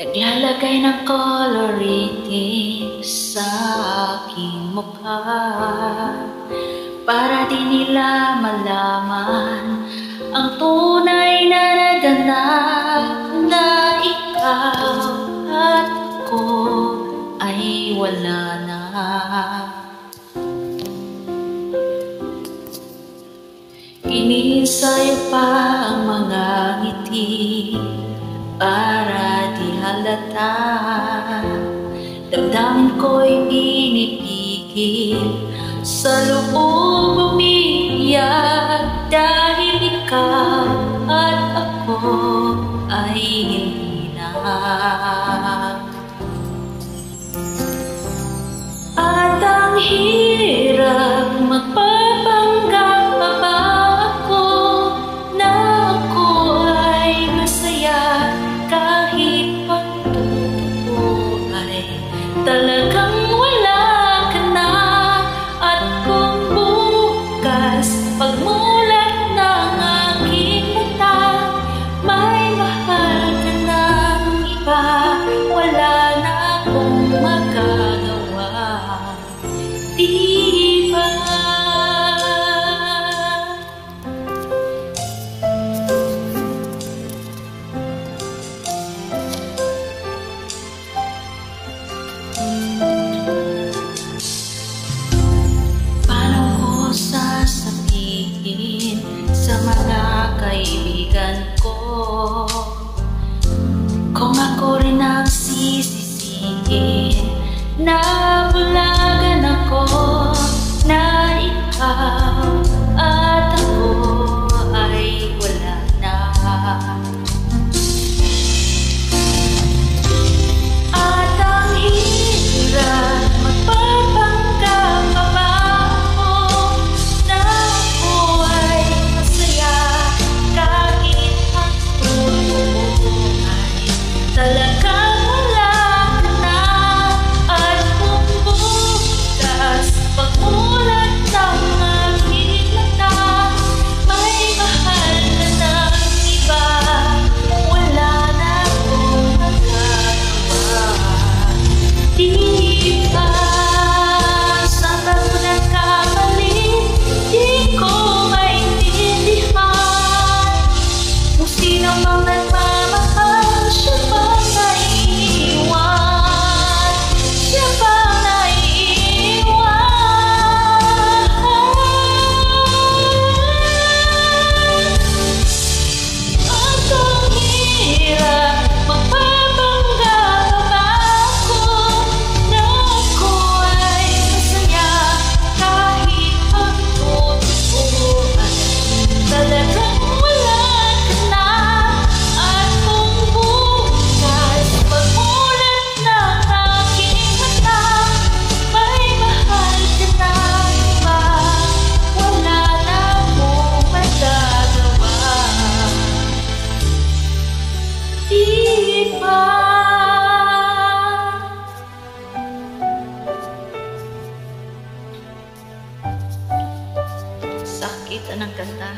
Naglalagay ng coloritis sa aking mukha para di nila malaman ang tunay na naganap, na ikaw at ako ay wala na. Iniensayo pa ang mga ngiti para di halata. Damdamin ko'y pinipigil, sa loob umiiyak dahil ikaw at ako ay hindi na. At ang hirap magpapanggap pa ba ako na ako ay masaya kahit pagtotoo ay talagang wala ka na. At kung bukas pagmulat ng aking mata may mahal ka ng iba, wala na akong magagawa, di ba? Sasabihin sa mga kaibigan ko kung ako rin ang sisisihin na bulagan ako, na ikaw at ako ay wala na. At ang hirap magpapanggap pa ba talagang wala ka na. At kung bukas pagmulat ng aking mata may mahal ka ng iba, wala na akong magagawa, di ba? Saan ako nagkamali? Di ko maintindihan kung sino mang nagmamahal. Siya bang naiiwan? Siya bang naiiwan? At ang hirap magpapanggap pa ako na ako ay masaya kahit ang totoo ay talagang wala ka na. At kung bukas pagmulat ng aking mata may mahal ka na iba, wala na akong magagawa, di ba? Sakit ang kanta.